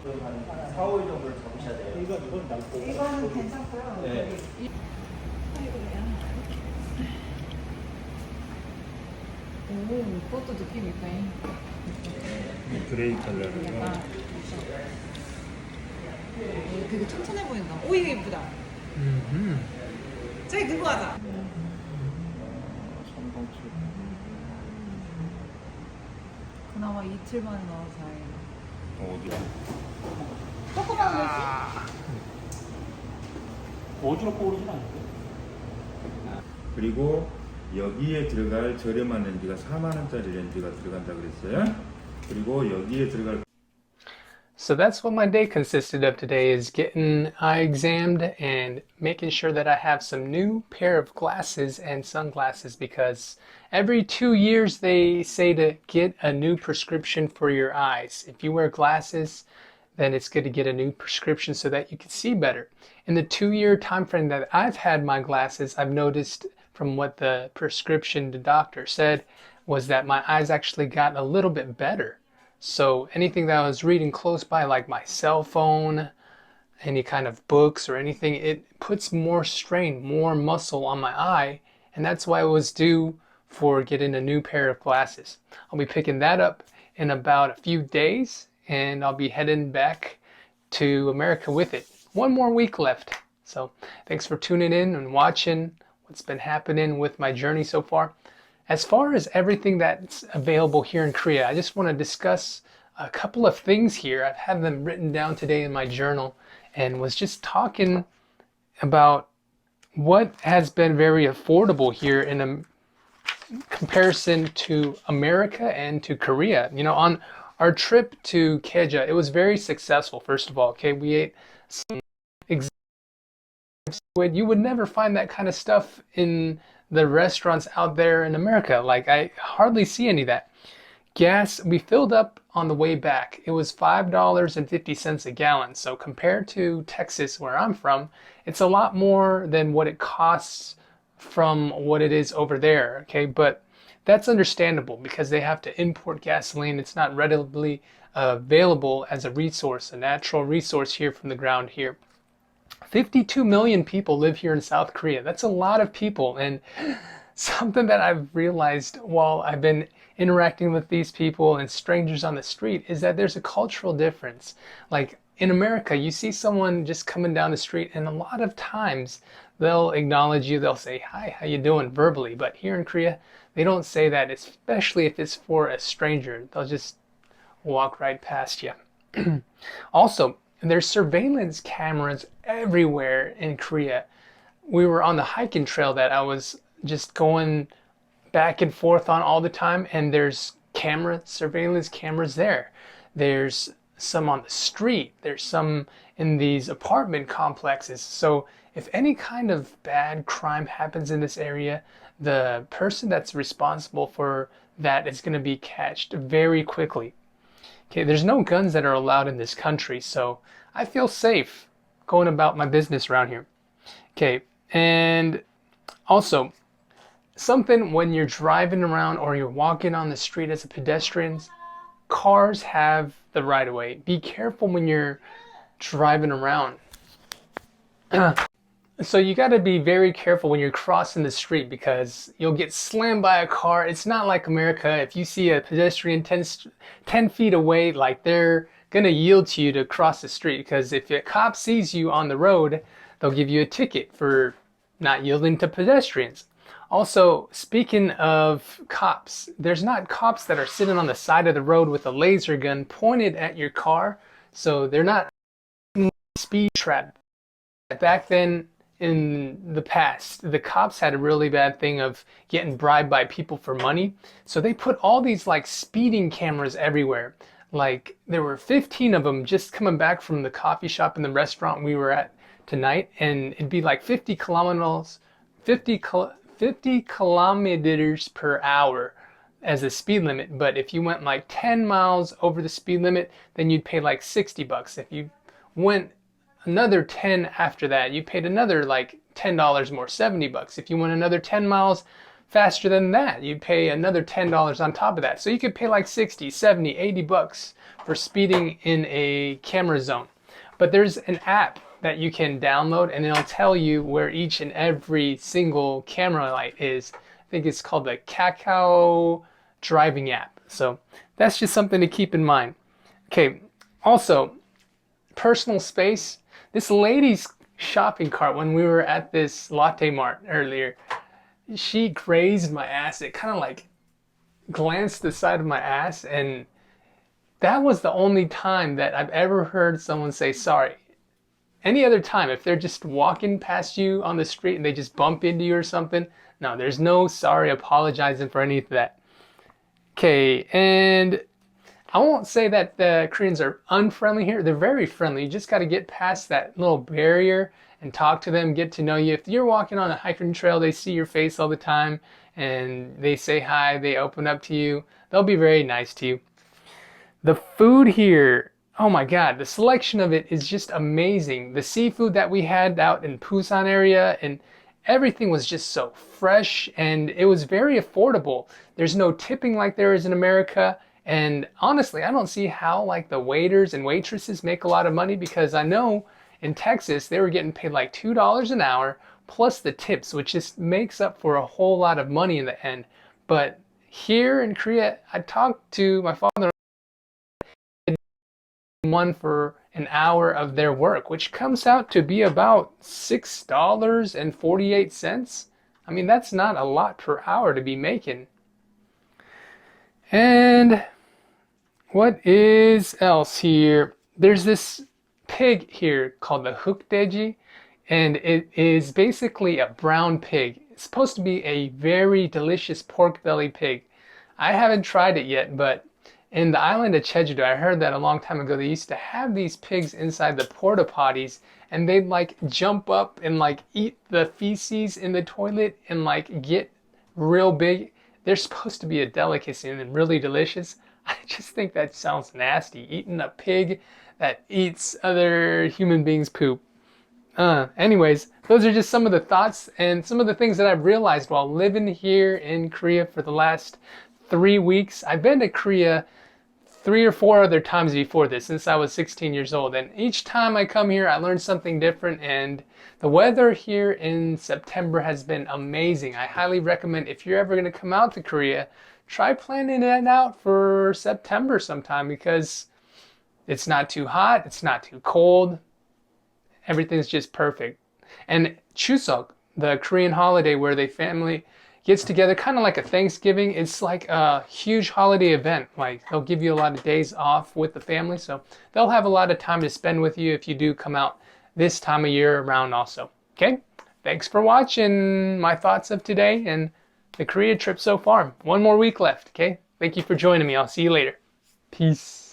지금 한 4, 5일 정도를 잡으셔야 돼요. 이건 괜찮고요. 네. 오, 그것도 느낌 있네. 그레이 컬러로. 약간 되게 튼튼해 보인다. 오, 이거 예쁘다. 저기 그거 하자. 그나마 이틀 만에 나와서 다행이다. 어디야? 조그만 거지? 어지럽고 오르진 않는데? 그리고 여기에 들어갈 저렴한 렌즈가 4만 원짜리 렌즈가 들어간다 그랬어요. 그리고 여기에 들어갈 So that's what my day consisted of today, is getting eye examined and making sure that I have some new pair of glasses and sunglasses, because every 2 years they say to get a new prescription for your eyes. If you wear glasses, then it's good to get a new prescription so that you can see better. In the 2-year time frame that I've had my glasses, I've noticed from what the prescription the doctor said was that my eyes actually got a little bit better. So anything that I was reading close by, like my cell phone, any kind of books or anything, it puts more strain, more muscle on my eye, and that's why I was due for getting a new pair of glasses. I'll be picking that up in about a few days, and I'll be heading back to America with it. 1 more week left. So thanks for tuning in and watching what's been happening with my journey so far. As far as everything that's available here in Korea, I just want to discuss a couple of things here. I've had them written down today in my journal and was just talking about what has been very affordable here in a comparison to America and to Korea. You know, on our trip to Keja, it was very successful, first of all. Okay, we ate some squid. You would never find that kind of stuff in the restaurants out there in America. Like, I hardly see any of that. Gas, we filled up on the way back. It was $5.50 a gallon. So compared to Texas, where I'm from, it's a lot more than what it costs from what it is over there. Okay, but that's understandable because they have to import gasoline. It's not readily available as a resource, a natural resource here from the ground here. 52 million people live here in South Korea. That's a lot of people. And something that I've realized while I've been interacting with these people and strangers on the street is that there's a cultural difference. Like in America, you see someone just coming down the street, and a lot of times they'll acknowledge you. They'll say, "Hi, how you doing?" verbally. But here in Korea, they don't say that, especially if it's for a stranger. They'll just walk right past you. Also, there's surveillance cameras everywhere in Korea. We were on the hiking trail that I was just going back and forth on all the time, and there's surveillance cameras there. There's some on the street. There's some in these apartment complexes. So if any kind of bad crime happens in this area, the person that's responsible for that is going to be catched very quickly. Okay, there's no guns that are allowed in this country, so I feel safe going about my business around here. Okay, and also, something when you're driving around or you're walking on the street as a pedestrian, cars have the right of way. Be careful when you're driving around. So you got to be very careful when you're crossing the street because you'll get slammed by a car. It's not like America. If you see a pedestrian 10 feet away, like they're going to yield to you to cross the street, because if a cop sees you on the road, they'll give you a ticket for not yielding to pedestrians. Also, speaking of cops, there's not cops that are sitting on the side of the road with a laser gun pointed at your car. So they're not speed trap. Back then, in the past, the cops had a really bad thing of getting bribed by people for money. So they put all these like speeding cameras everywhere. Like there were 15 of them just coming back from the coffee shop and the restaurant we were at tonight. And it'd be like 50 kilometers per hour as a speed limit. But if you went like 10 miles over the speed limit, then you'd pay like $60. If you went another 10 after that, you paid another like $10 more, $70. If you went another 10 miles, faster than that. You'd pay another $10 on top of that. So you could pay like 60, 70, 80 bucks for speeding in a camera zone. But there's an app that you can download and it'll tell you where each and every single camera light is. I think it's called the Kakao driving app. So that's just something to keep in mind. Okay, also, personal space. This lady's shopping cart when we were at this Latte Mart earlier, she grazed my ass. It kind of like glanced the side of my ass, and that was the only time that I've ever heard someone say sorry. Any other time, if they're just walking past you on the street and they just bump into you or something, no, there's no sorry, apologizing for any of that. Okay, and I won't say that the Koreans are unfriendly here. They're very friendly. You just got to get past that little barrier and talk to them, get to know you. If you're walking on a hiking trail, they see your face all the time and they say hi, they open up to you. They'll be very nice to you. The food here, oh my God, the selection of it is just amazing. The seafood that we had out in Busan area, and everything was just so fresh and it was very affordable. There's no tipping like there is in America. And honestly, I don't see how like the waiters and waitresses make a lot of money, because I know in Texas they were getting paid like $2 an hour plus the tips, which just makes up for a whole lot of money in the end. But here in Korea, I talked to my father one for an hour of their work, which comes out to be about $6.48. I mean, that's not a lot per hour to be making. And what is else here? There's this pig here called the hukdaeji, and it is basically a brown pig. It's supposed to be a very delicious pork belly pig. I haven't tried it yet, but in the island of Jeju-do, I heard that a long time ago they used to have these pigs inside the porta potties, and they'd like jump up and like eat the feces in the toilet and like get real big. They're supposed to be a delicacy and really delicious. I just think that sounds nasty, eating a pig that eats other human beings' poop. Anyways, those are just some of the thoughts and some of the things that I've realized while living here in Korea for the last 3 weeks. I've been to Korea 3 or 4 other times before this, since I was 16 years old. And each time I come here, I learn something different. And the weather here in September has been amazing. I highly recommend, if you're ever going to come out to Korea, try planning it out for September sometime, because it's not too hot, it's not too cold. Everything's just perfect. And Chuseok, the Korean holiday where the family gets together, kind of like a Thanksgiving, it's like a huge holiday event. Like, they'll give you a lot of days off with the family, so they'll have a lot of time to spend with you if you do come out this time of year around also. Okay? Thanks for watching my thoughts of today and the Korea trip so far. 1 more week left, okay? Thank you for joining me. I'll see you later. Peace.